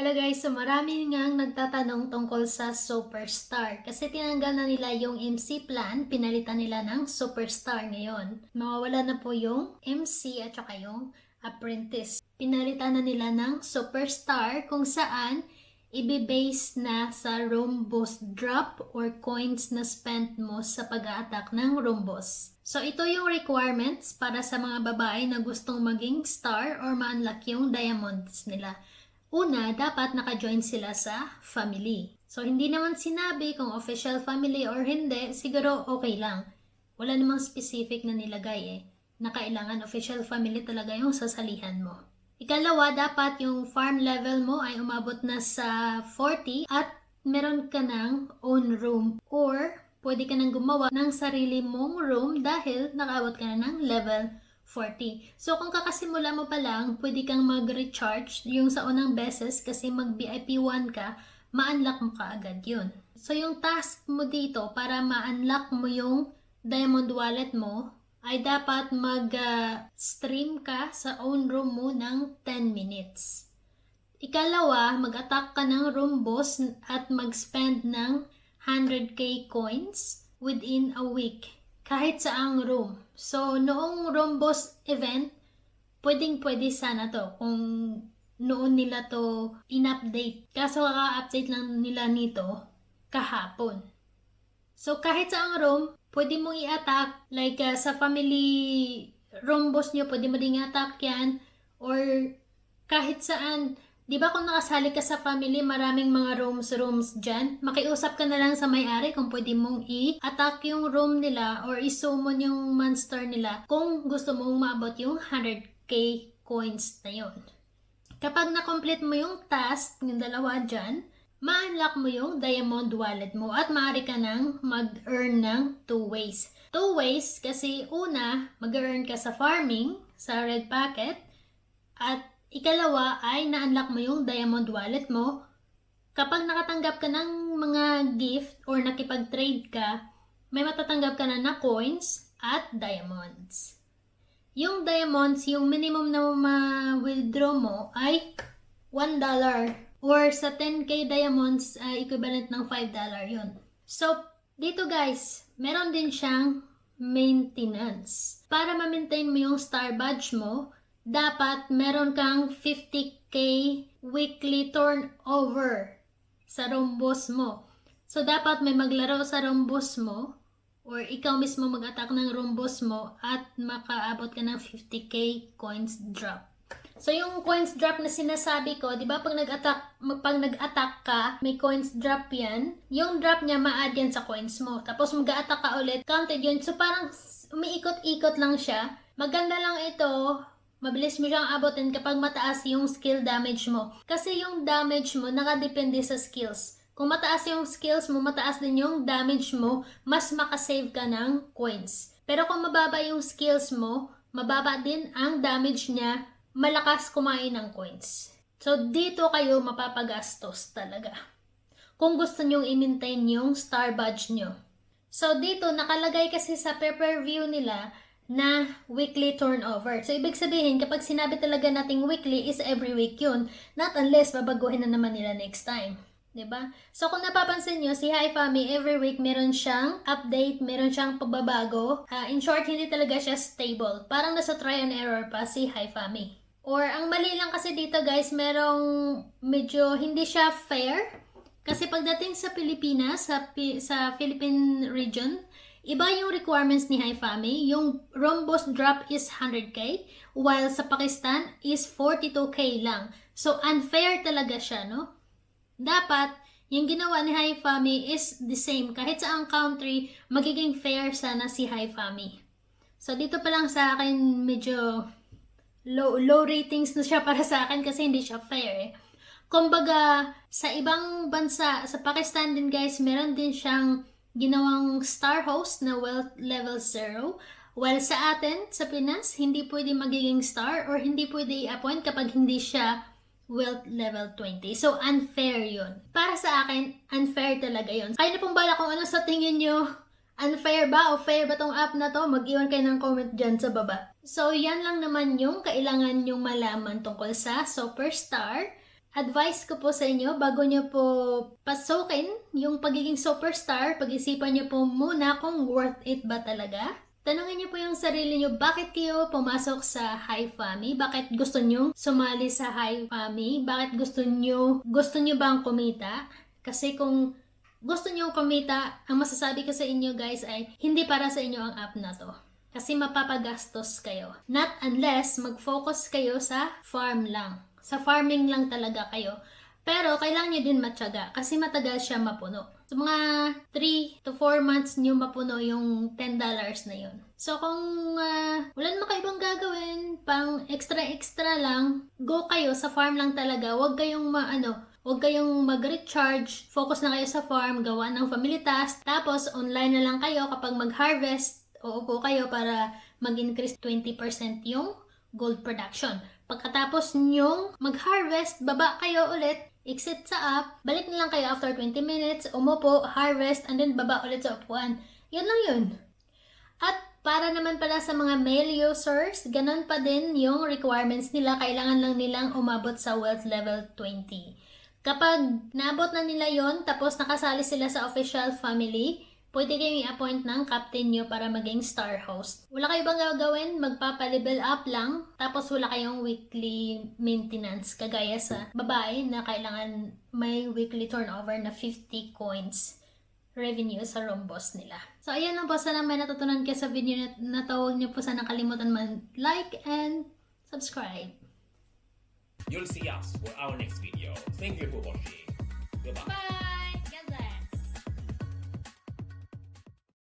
Hello guys, so marami ngang nagtatanong tungkol sa Superstar. Kasi tinanggal na nila yung MC plan, pinalitan nila ng Superstar ngayon. Mawawala na po yung MC at saka yung Apprentice. Pinalitan na nila ng Superstar kung saan ibe-base na sa room boss drop or coins na spent mo sa pag-a-attack ng room boss. So ito yung requirements para sa mga babae na gustong maging star or ma-unlock yung diamonds nila. Una, dapat naka-join sila sa family. So, hindi naman sinabi kung official family or hindi, siguro okay lang. Wala namang specific na nilagay na kailangan official family talaga yung sasalihan mo. Ikalawa, dapat yung farm level mo ay umabot na sa 40 at meron ka ng own room or pwede ka nang gumawa ng sarili mong room dahil nakaabot ka na ng level 40. So, kung kakasimula mo pa lang, pwede kang mag-recharge yung sa unang beses kasi mag-VIP 1 ka, ma-unlock mo ka agad yun. So, yung task mo dito para ma-unlock mo yung Diamond Wallet mo ay dapat mag-stream ka sa own room mo ng 10 minutes. Ikalawa, mag-attack ka ng room boss at mag-spend ng 100k coins within a week. Kahit saang room. So, noong room boss event, pwedeng-pwede sana to kung noon nila to in-update. Kaso kaka-update lang nila nito kahapon. So, kahit saang room, pwede mong i-attack. Like sa family room boss nyo, pwede mo ding i-attack yan. Or kahit saan. Di ba kung nakasali ka sa family, maraming mga rooms dyan, makiusap ka na lang sa may-ari kung pwede mong i-attack yung room nila or i-summon yung monster nila kung gusto mong maabot yung 100k coins na yun. Kapag na-complete mo yung task, yung dalawa dyan, ma-unlock mo yung Diamond Wallet mo at maaari ka nang mag-earn ng 2 ways. 2 ways kasi una, mag-earn ka sa farming, sa red packet, at ikalawa ay na-unlock mo yung Diamond Wallet mo. Kapag nakatanggap ka ng mga gift or nakipag-trade ka, may matatanggap ka na coins at diamonds. Yung diamonds, yung minimum na ma-withdraw mo ay $1 or sa 10k diamonds ay equivalent ng $5 yun. So, dito guys, meron din siyang maintenance. Para ma-maintain mo yung star badge mo, dapat meron kang 50k weekly turnover sa room boss mo. So, dapat may maglaro sa room boss mo or ikaw mismo mag-attack ng room boss mo at makaabot ka ng 50k coins drop. So, yung coins drop na sinasabi ko, di ba pag nag-attack ka, may coins drop yan. Yung drop niya ma-add yan sa coins mo. Tapos mag-attack ka ulit, counted yun. So, parang umiikot-ikot lang siya. Maganda lang ito. Mabilis mo siyang abutin kapag mataas yung skill damage mo. Kasi yung damage mo nakadepende sa skills. Kung mataas yung skills mo, mataas din yung damage mo, mas makasave ka ng coins. Pero kung mababa yung skills mo, mababa din ang damage niya, malakas kumain ng coins. So dito kayo mapapagastos talaga. Kung gusto nyong i-maintain yung star badge nyo. So dito nakalagay kasi sa pay-per-view nila na weekly turnover. So, ibig sabihin, kapag sinabi talaga nating weekly is every week yun. Not unless babaguhin na naman nila next time. Diba? So, kung napapansin nyo, si Hi-Fami, every week meron siyang update, meron siyang pagbabago. In short, hindi talaga siya stable. Parang nasa try and error pa si Hi-Fami. Or, ang mali lang kasi dito guys, merong medyo hindi siya fair. Kasi pagdating sa Pilipinas, sa Philippine region, iba yung requirements ni Hi-Fami. Yung room boss drop is 100k, while sa Pakistan is 42k lang. So, unfair talaga siya, no? Dapat, yung ginawa ni Hi-Fami is the same. Kahit sa ang country, magiging fair sana si Hi-Fami. So, dito pa lang sa akin, medyo low ratings na siya para sa akin kasi hindi siya fair. Kumbaga, sa ibang bansa, sa Pakistan din guys, meron din siyang ginawang star host na wealth level 0. While sa atin, sa Pinas, hindi pwede magiging star or hindi pwede i-appoint kapag hindi siya wealth level 20. So, unfair yun. Para sa akin, unfair talaga yun. Kaya na pong bala kung ano sa tingin nyo. Unfair ba o fair ba tong app na to? Mag-iwan kayo ng comment dyan sa baba. So, yan lang naman yung kailangan nyong malaman tungkol sa Superstar. advice ko po sa inyo, bago nyo po pasukin yung pagiging superstar, pag-isipan nyo po muna kung worth it ba talaga. Tanungin nyo po yung sarili nyo, bakit kayo pumasok sa High Fami? Bakit gusto nyo sumali sa High Fami? Bakit gusto nyo bang kumita? Kasi kung gusto nyo kumita, ang masasabi ko sa inyo guys ay hindi para sa inyo ang app na to. Kasi mapapagastos kayo. Not unless mag-focus kayo sa farm lang. Sa farming lang talaga kayo. Pero kailangan nyo din matyaga kasi matagal siya mapuno. So mga 3 to 4 months nyo mapuno yung $10 na yun. So kung wala naman kayo ibang gagawin, pang extra lang, go kayo sa farm lang talaga. Huwag kayong huwag kayong mag-recharge. Focus na kayo sa farm, gawa ng family task. Tapos online na lang kayo kapag mag-harvest. Uupo kayo para mag-increase 20% yung gold production. Pagkatapos nyong mag-harvest, baba kayo ulit, exit sa app, balik na lang kayo after 20 minutes, umupo, harvest, and then baba ulit sa upuan. Yan lang yun. At para naman pala sa mga male users, ganun pa din yung requirements nila. Kailangan lang nilang umabot sa wealth level 20. Kapag naabot na nila yon, tapos nakasali sila sa official family, pwede kayong i-appoint ng captain nyo para maging star host. Wala kayo bang gagawin? Magpapa-level up lang, tapos wala kayong weekly maintenance, kagaya sa babae na kailangan may weekly turnover na 50 coins revenue sa room boss nila. So, ayan lang po. Sana may natutunan kayo sa video na to. Huwag nyo po sana kalimutan like and subscribe. You'll see us for our next video. Thank you for watching. Goodbye. Bye!